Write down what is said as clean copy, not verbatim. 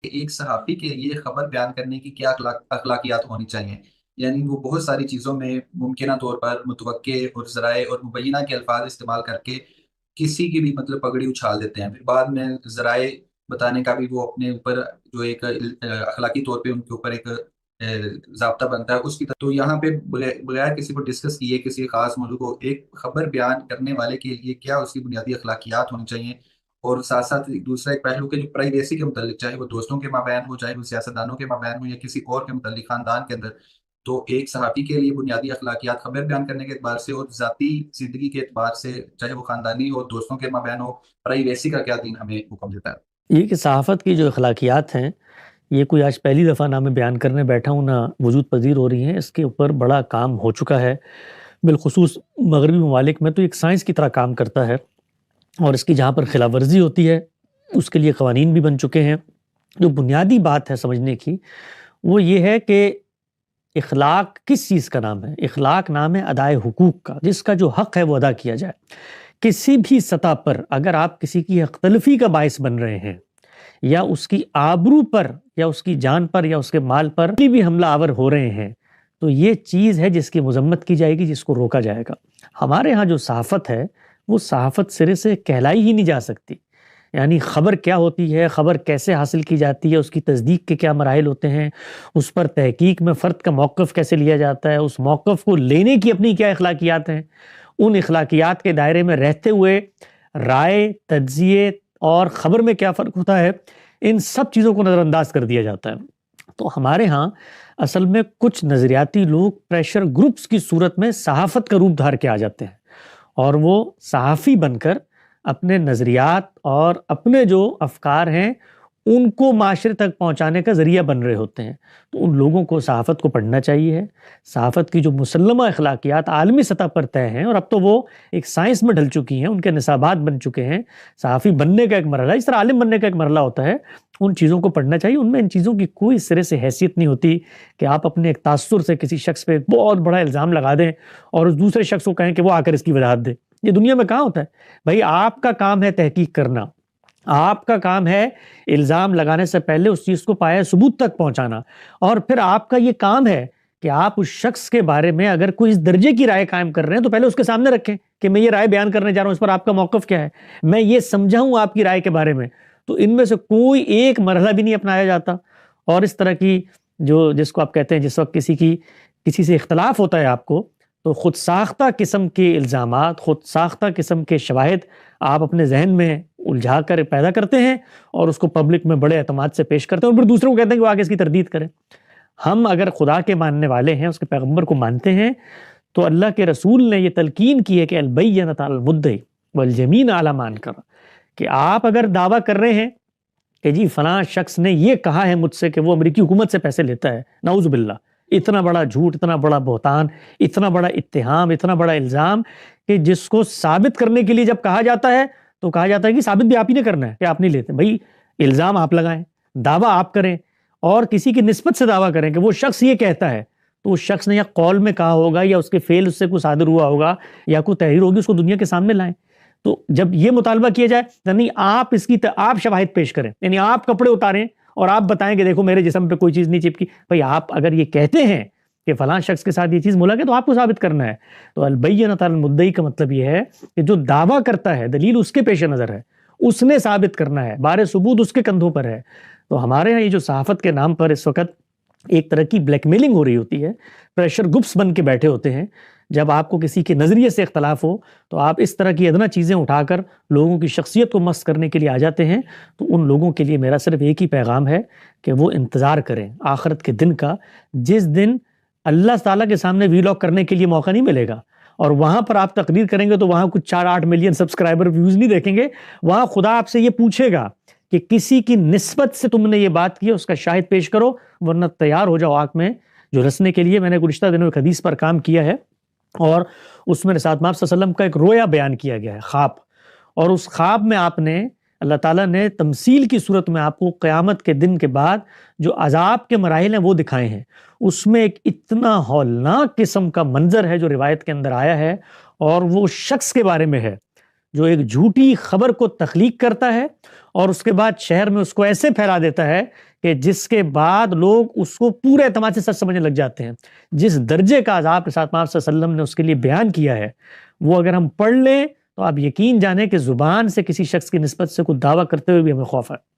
ایک صحافی کے لیے خبر بیان کرنے کی کیا اخلاقیات ہونی چاہیے؟ یعنی وہ بہت ساری چیزوں میں ممکنہ طور پر متوقع اور ذرائع اور مبینہ کے الفاظ استعمال کر کے کسی کی بھی مطلب پگڑی اچھال دیتے ہیں، پھر بعد میں ذرائع بتانے کا بھی وہ اپنے اوپر جو ایک اخلاقی طور پہ ان کے اوپر ایک ضابطہ بنتا ہے اس کی طرف۔ تو یہاں پہ بغیر کسی کو ڈسکس کیے کسی خاص موضوع کو ایک خبر بیان کرنے والے کے لیے کیا اس کی بنیادی اخلاقیات ہونی چاہیے، اور ساتھ ساتھ دوسرا ایک پہلو کے جو پرائیویسی کے متعلق، چاہے وہ دوستوں کے مابین ہو، چاہے وہ سیاستدانوں کے مابین ہو، یا کسی اور کے متعلق خاندان کے اندر، تو ایک صحافی کے لیے بنیادی اخلاقیات خبر بیان کرنے کے اعتبار سے اور ذاتی زندگی کے اعتبار سے، چاہے وہ خاندانی ہو، دوستوں کے مابین ہو، پرائیویسی کا کیا دین ہمیں حکم دیتا ہے؟ یہ کہ صحافت کی جو اخلاقیات ہیں، یہ کوئی آج پہلی دفعہ نہ میں بیان کرنے بیٹھا ہوں نہ وجود پذیر ہو رہی ہیں، اس کے اوپر بڑا کام ہو چکا ہے۔ بالخصوص مغربی ممالک میں تو ایک سائنس کی طرح کام کرتا ہے، اور اس کی جہاں پر خلاف ورزی ہوتی ہے اس کے لیے قوانین بھی بن چکے ہیں۔ جو بنیادی بات ہے سمجھنے کی وہ یہ ہے کہ اخلاق کس چیز کا نام ہے؟ اخلاق نام ہے ادائے حقوق کا، جس کا جو حق ہے وہ ادا کیا جائے۔ کسی بھی سطح پر اگر آپ کسی کی حق تلفی کا باعث بن رہے ہیں، یا اس کی آبرو پر یا اس کی جان پر یا اس کے مال پر کوئی بھی حملہ آور ہو رہے ہیں، تو یہ چیز ہے جس کی مذمت کی جائے گی، جس کو روکا جائے گا۔ ہمارے ہاں جو صحافت ہے وہ صحافت سرے سے کہلائی ہی نہیں جا سکتی۔ یعنی خبر کیا ہوتی ہے، خبر کیسے حاصل کی جاتی ہے، اس کی تصدیق کے کیا مراحل ہوتے ہیں، اس پر تحقیق میں فرد کا موقف کیسے لیا جاتا ہے، اس موقف کو لینے کی اپنی کیا اخلاقیات ہیں، ان اخلاقیات کے دائرے میں رہتے ہوئے رائے، تجزیے اور خبر میں کیا فرق ہوتا ہے، ان سب چیزوں کو نظر انداز کر دیا جاتا ہے۔ تو ہمارے ہاں اصل میں کچھ نظریاتی لوگ پریشر گروپس کی صورت میں صحافت کا روپ دھار کے آ جاتے ہیں، اور وہ صحافی بن کر اپنے نظریات اور اپنے جو افکار ہیں ان کو معاشرے تک پہنچانے کا ذریعہ بن رہے ہوتے ہیں۔ تو ان لوگوں کو صحافت کو پڑھنا چاہیے۔ صحافت کی جو مسلمہ اخلاقیات عالمی سطح پر طے ہیں، اور اب تو وہ ایک سائنس میں ڈھل چکی ہیں، ان کے نصابات بن چکے ہیں۔ صحافی بننے کا ایک مرحلہ، اس طرح عالم بننے کا ایک مرحلہ ہوتا ہے، ان چیزوں کو پڑھنا چاہیے۔ ان میں ان چیزوں کی کوئی سرے سے حیثیت نہیں ہوتی کہ آپ اپنے ایک تاثر سے کسی شخص پہ بہت بڑا الزام لگا دیں اور اس دوسرے شخص کو کہیں کہ وہ آ کر اس کی وضاحت دے۔ یہ دنیا میں کہاں ہوتا ہے بھائی؟ آپ کا کام ہے تحقیق کرنا، آپ کا کام ہے الزام لگانے سے پہلے اس چیز کو پایہ ثبوت تک پہنچانا، اور پھر آپ کا یہ کام ہے کہ آپ اس شخص کے بارے میں اگر کوئی اس درجے کی رائے قائم کر رہے ہیں تو پہلے اس کے سامنے رکھیں کہ میں یہ رائے بیان کرنے جا رہا ہوں، اس پر آپ کا موقف کیا ہے، میں یہ سمجھا ہوں آپ کی رائے کے بارے میں۔ تو ان میں سے کوئی ایک مرحلہ بھی نہیں اپنایا جاتا، اور اس طرح کی جس کو آپ کہتے ہیں جس وقت کسی سے اختلاف ہوتا ہے آپ کو، تو خود ساختہ قسم کے الزامات، خود ساختہ قسم کے شواہد آپ اپنے ذہن میں الجھا کر پیدا کرتے ہیں، اور اس کو پبلک میں بڑے اعتماد سے پیش کرتے ہیں، اور پھر دوسروں کو کہتے ہیں کہ وہ آگے اس کی تردید کریں۔ ہم اگر خدا کے ماننے والے ہیں، اس کے پیغمبر کو مانتے ہیں، تو اللہ کے رسول نے یہ تلقین کی ہے کہ البینۃ علی المدعی والیمین علی ما انکر، کہ آپ اگر دعویٰ کر رہے ہیں کہ جی فلاں شخص نے یہ کہا ہے مجھ سے کہ وہ امریکی حکومت سے پیسے لیتا ہے، نعوذ باللہ، اتنا بڑا جھوٹ، اتنا بڑا بہتان، اتنا بڑا اتہام، اتنا بڑا الزام، کہ جس کو ثابت کرنے کے لیے جب کہا جاتا ہے تو کہا جاتا ہے کہ ثابت بھی آپ ہی نے کرنا ہے کہ آپ نہیں لیتے۔ بھائی الزام آپ لگائیں، دعویٰ آپ کریں، اور کسی کی نسبت سے دعویٰ کریں کہ وہ شخص یہ کہتا ہے، تو اس شخص نے یا قول میں کہا ہوگا یا اس کے فعل اس سے کوئی صادر ہوا ہوگا یا کوئی تحریر ہوگی، اس کو دنیا کے سامنے لائیں۔ تو جب یہ مطالبہ کیا جائے یعنی آپ آپ شواہد پیش کریں، یعنی آپ کپڑے اتاریں اور آپ بتائیں کہ دیکھو میرے جسم پہ کوئی چیز نہیں چپکی۔ بھائی آپ اگر یہ کہتے ہیں کہ فلاں شخص کے ساتھ یہ چیز ملک ہے تو آپ کو ثابت کرنا ہے۔ تو البینۃ علی المدعی کا مطلب یہ ہے کہ جو دعویٰ کرتا ہے دلیل اس کے پیش نظر ہے، اس نے ثابت کرنا ہے، بار ثبوت اس کے کندھوں پر ہے۔ تو ہمارے ہاں یہ جو صحافت کے نام پر اس وقت ایک طرح کی بلیک میلنگ ہو رہی ہوتی ہے، پریشر گروپس بن کے بیٹھے ہوتے ہیں۔ جب آپ کو کسی کے نظریے سے اختلاف ہو تو آپ اس طرح کی ادنا چیزیں اٹھا کر لوگوں کی شخصیت کو مست کرنے کے لیے آ جاتے ہیں۔ تو ان لوگوں کے لیے میرا صرف ایک ہی پیغام ہے کہ وہ انتظار کریں آخرت کے دن کا، جس دن اللہ تعالیٰ کے سامنے ویلاگ کرنے کے لیے موقع نہیں ملے گا، اور وہاں پر آپ تقریر کریں گے تو وہاں کچھ 4-8 ملین سبسکرائبر ویوز نہیں دیکھیں گے۔ وہاں خدا آپ سے یہ پوچھے گا کہ کسی کی نسبت سے تم نے یہ بات کی، اس کا شاہد پیش کرو، ورنہ تیار ہو جاؤ آگ میں جو رسنے کے لیے۔ میں نے گزشتہ دنوں ایک حدیث پر کام کیا ہے، اور اس میں رسالت مآب صلی اللہ علیہ وسلم کا ایک رویا بیان کیا گیا ہے، خواب، اور اس خواب میں آپ نے اللہ تعالیٰ نے تمثیل کی صورت میں آپ کو قیامت کے دن کے بعد جو عذاب کے مراحل ہیں وہ دکھائے ہیں۔ اس میں ایک اتنا ہولناک قسم کا منظر ہے جو روایت کے اندر آیا ہے، اور وہ شخص کے بارے میں ہے جو ایک جھوٹی خبر کو تخلیق کرتا ہے اور اس کے بعد شہر میں اس کو ایسے پھیلا دیتا ہے کہ جس کے بعد لوگ اس کو پورے اعتماد سے سچ سمجھنے لگ جاتے ہیں. جس درجے کا عذاب کے ساتھ آپ صلی اللہ علیہ وسلم نے اس کے لیے بیان کیا ہے وہ اگر ہم پڑھ لیں تو آپ یقین جانیں کہ زبان سے کسی شخص کی نسبت سے کوئی دعویٰ کرتے ہوئے بھی ہمیں خوف ہے.